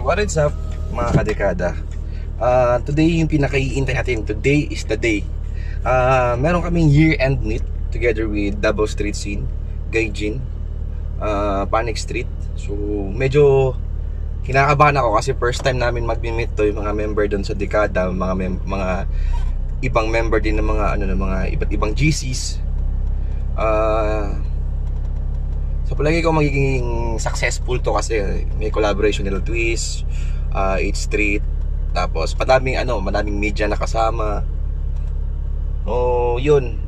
What is up mga kadekada? Today yung pinaka-iintay natin. Today is the day. Meron kaming year-end meet together with Davao Street Scene, Gaijin, Panic Street. So medyo kinakabahan ako kasi first time namin mag-meet to yung mga member doon sa dekada, mga ibang member din ng mga mga iba't ibang GCs. So palagi ko magiging successful to kasi may collaboration nila Twist, 8th Street, tapos madaming media na kasama. Yun.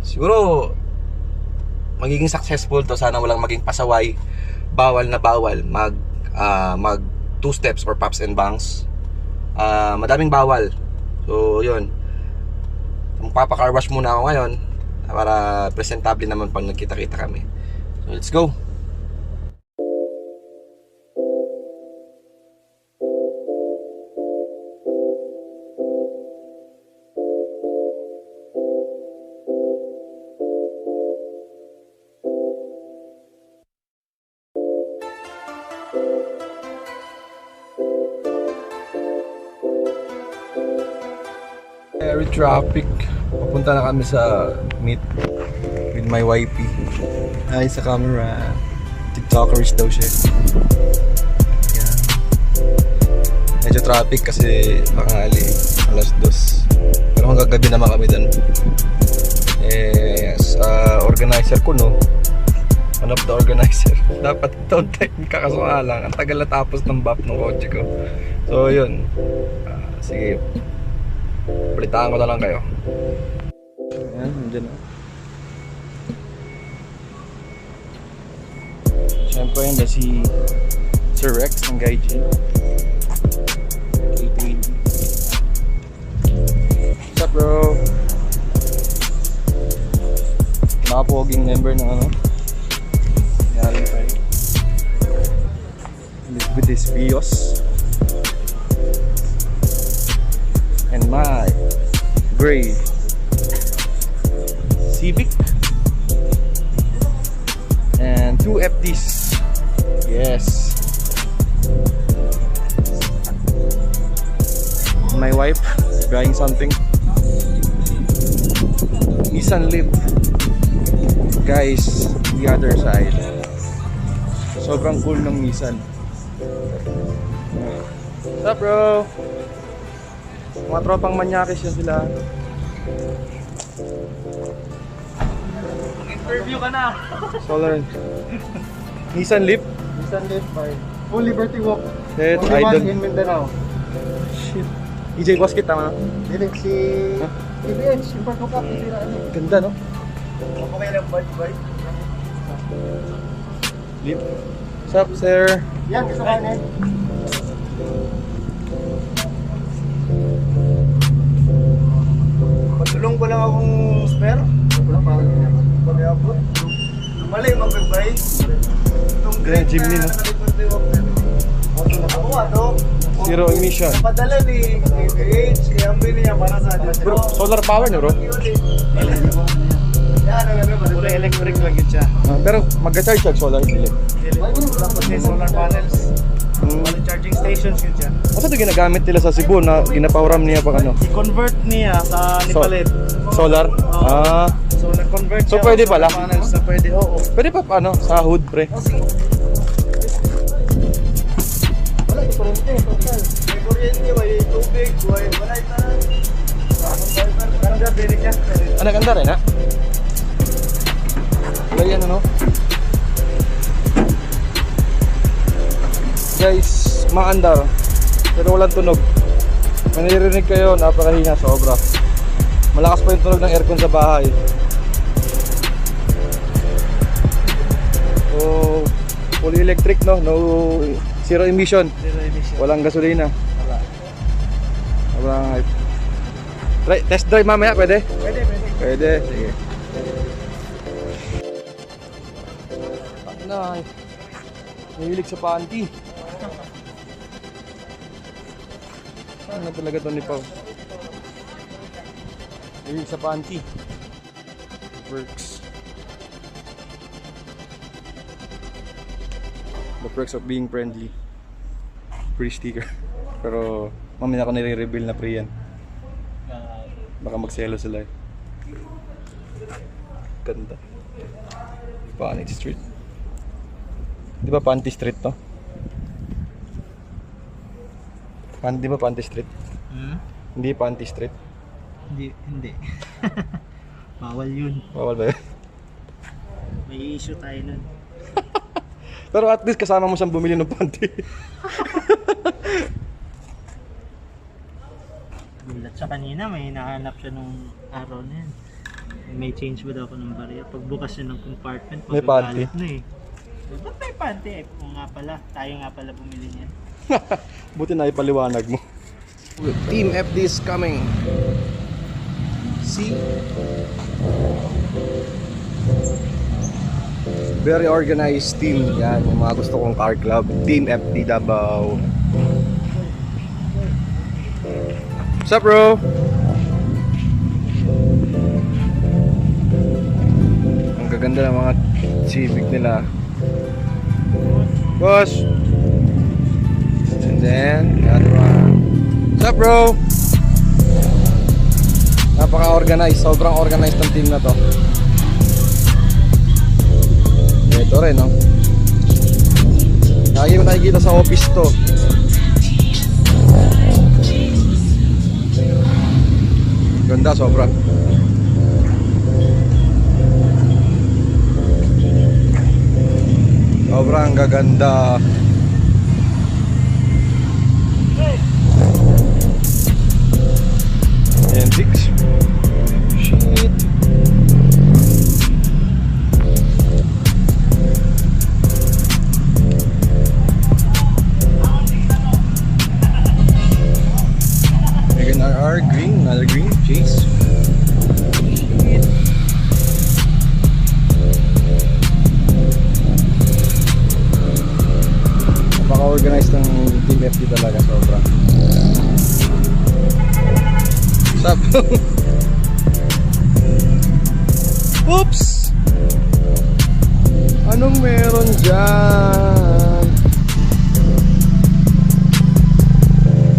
Siguro magiging successful to, sana walang maging pasaway. Bawal na bawal mag 2 steps or pops and bangs. Madaming bawal. So yun. Magpapa-car wash muna ako ngayon para presentable naman pag nagkita-kita kami. So let's go. Very traffic. Papunta na kami sa meet with my wifey. Hi sa camera. TikTokers daw siya. Yan. Medyo traffic kasi tanghali, alas 2. Pero hanggang gabi naman kami dun. Organizer ko, no? One of the organizer. Dapat on time kakasuha lang. Ang tagal na tapos ng bap ng kotse ko. So yun. Sige. Balitaan ko na lang kayo. Ayan, nandiyan na. Siyempre yun na si Sir Rex ng Gaijin. What's up, bro? Nakapoging member ng Yarin tayo. With his Vios. And my gray Civic and 2 FDs. Yes. My wife buying something. Nissan Leaf. Guys, the other side. Sobrang cool ng Nissan. What's up, bro? Mga tropang manyakis yun sila. Interview ka na. Solar. Nissan Leaf. Nissan Leaf 5. Full Liberty Walk. Shit, only idol. one in Mindanao. Shit. EJ Basket, tama na? Dinig si PBH. Yung pagkukap. Ganda, no? Ako kayo lang bike. Leaf. What's up, sir? Yan, gusto ka na eh. Patulong ko lang akong spare. Wala pa ako niya. Pag-iabot. Mali, mag-bike. Itong green Jimny, no? Ako, Zero emission. Napadala ni PBH. Kaya ang bili niya para sa atin. Bro, solar power niyo, bro? Puro electric lang yun siya. Pero mag-charge siya solar, hindi. Tapos may solar panels. Wala charging stations yun siya. Asa ito ginagamit nila sa Cebu na ginapawaram niya pa ano? I-convert niya sa Nipalit. Solar? So nag-convert So siya pwede sa pala? panels na pwede, oo. Pwede pa paano? Sa hood, pre? Wala, kuryente, total. May kuryente, may tubig, wala ita. Parang gabi rin niya. Ano, ganda rin, ha? Wala yan, ano? Guys, maandar. Pero walang tunog. Manirinig kayo, napakahina, sobra. Malakas pa yung tunog ng aircon sa bahay. So, fully electric, no? Zero emission. Zero emission. Walang gasolina. Wala. Alright. Test drive mamaya, pwede? Pwede. Pwede, sige. Ay, nahilig sa panty. Ano talaga to ni Pao? Nahilig sa panty. Works. The perks of being friendly. Free sticker. Pero mamaya ako nire-reveal na free yan. Baka magselo sila eh. Ganda. Panty Street. Di ba Panty Street to? Di ba Panty Street? Hindi Panty Street? Hindi. Bawal yun. Bawal ba yun? May issue tayo nun. Pero at least kasama mo siyang bumili ng panty. Gulat siya kanina, may hinahanap siya nung araw na yan. May change ba daw ako ng barya? Pagbukas niya ng compartment, May panty. magagalit na eh. Ba't may panty eh? Kung nga pala, tayo nga pala bumili niyan. Buti na ipaliwanag mo. Team FD is coming. See? Very organized team. Yan, yung mga gusto kong car club. Team FD Davao. What's up, bro? Ang gaganda ng mga Civic nila. Boss! And then, the other one. What's up, bro? Napaka-organized. Sobrang organized ng team na to. Ito rin, no? Lagi mo nakikita sa office to. Ganda, sobra. Sobrang gaganda. And 6. Shit. Again, RR, green, another green, chase. Napaka-organized ng Team FD talaga, sobra. Stop. Oops! Anong meron dyan?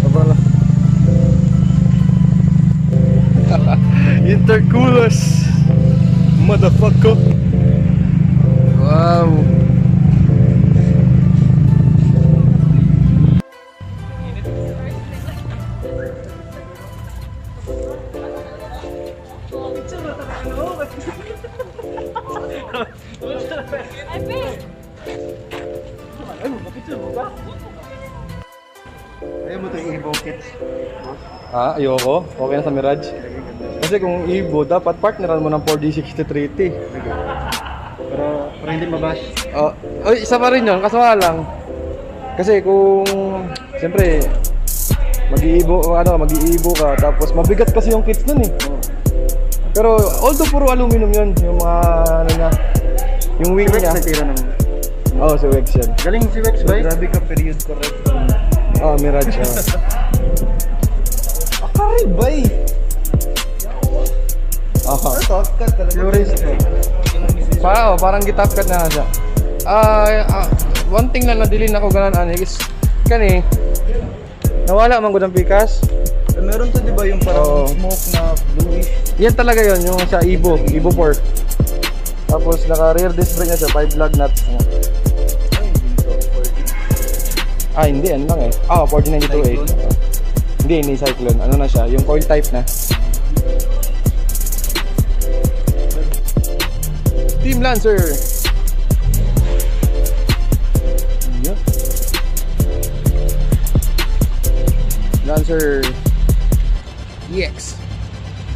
Sobra lang. Intercoolers, motherfucker. Wow. Ayaw mo ito yung Evo kits. Ah, ayoko. Okay na sa Mirage. Kasi kung Evo, dapat partneran mo ng 4D63T. Pero hindi mabash. Ay, isa pa rin yun, kasama lang. Kasi kung, siyempre, mag-i-Evo ka, tapos mabigat kasi yung kits nun eh. Pero, although puro aluminum yun, yung mga, ano niya, yung wing niya. Natira naman. Oo, si Wex yan. Galing si Wex ba? Grabe ka, period correct. Mirage, Akaribay! Top cut talaga. Flores ko. Parang gitap cut na siya. One thing na nadilin ako ganan is kani nawala man gud ang pikas. Meron to, di ba, yung parang smoke na bluish? Yan talaga yon yung sa Evo 4. Tapos naka rear disc brake na siya, 5 lug nuts. Hindi, ano lang eh. 4092A. Hindi Cyclone. Ano na siya, yung coil type na. Team Lancer. Yeah. Lancer EX.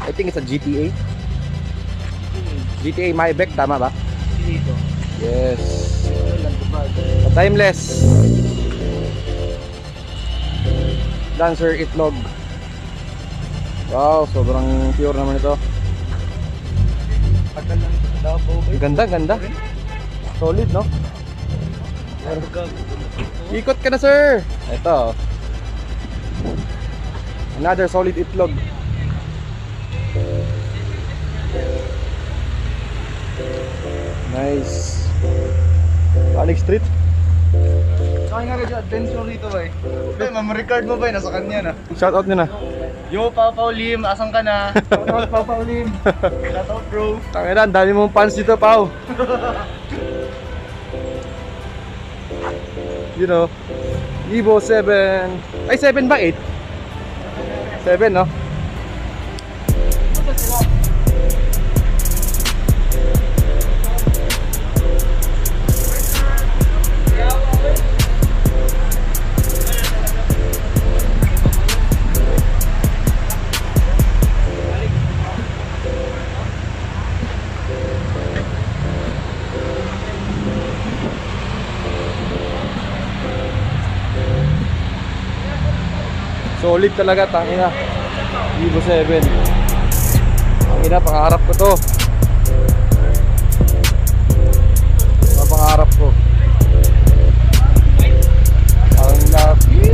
I think it's a GTA. GTA Maybach, tama ba? Dito. Yes. Timeless. Lancer Itlog. Wow, sobrang pure naman ito. Tagal lang ito sa Davao. Ganda. Solid, no? Ikot ka na, sir. Ito. Another solid itlog. Nice. Alex Street. Sakay nga rin adventure rito ba eh. Mam-record mo ba eh, nasa kanya na. Shoutout nyo na. Yo, Papa Ulim, asan ka na? Shoutout, Papa Ulim. Shoutout, bro. Tangina, ang dami mong fans dito, Pao. You know, Evo 7. Ay, 7 ba? 8? 7, no? Solid talaga, tangina. Evo 7. Tangina, pangarap ko to. Pangarap ko. Ang laki.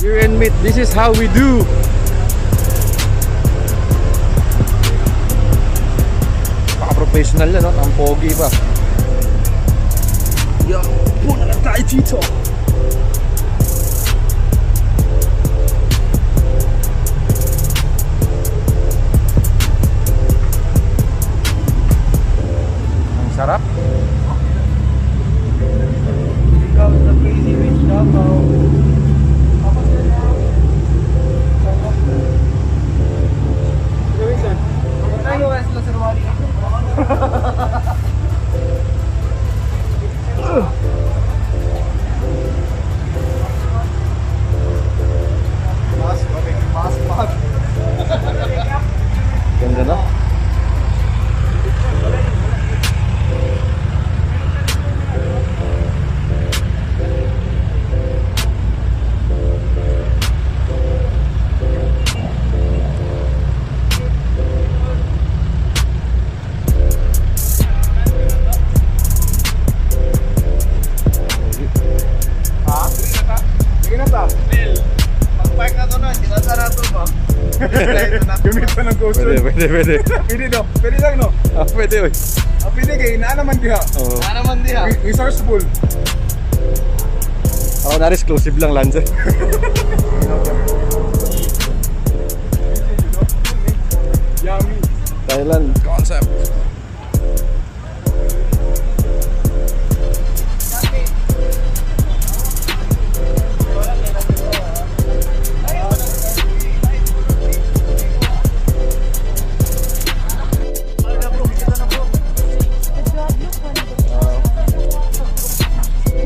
Year and meet, this is how we do. Professional na, no? Ang pogi pa. Yo, puna lang tayo dito. Ang sarap. Ikaw sa Crazy Rich Davao. Tayo nga sila sa Rumali. Ganda na. Pag-park na to na, sinasa na to ba? Gamit pa ng ghost Pwede, road. pwede. Pwede no? Pwede lang no? Pwede, oy. Pwede kayo, inaan naman diha. Oo. Inaan naman diha. Resourceful. Ako na exclusive lang, Lanza. Yummy. Thailand concept.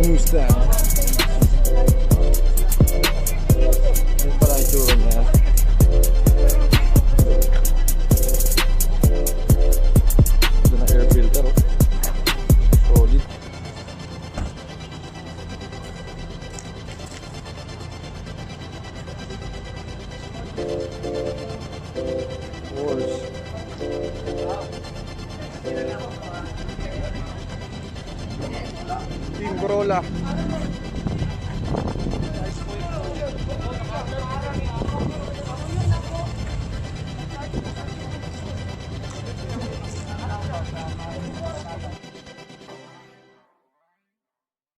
News time. Yan pala ang itsura niya. Ito na air filter, oh. Solid. Force. Team Corolla.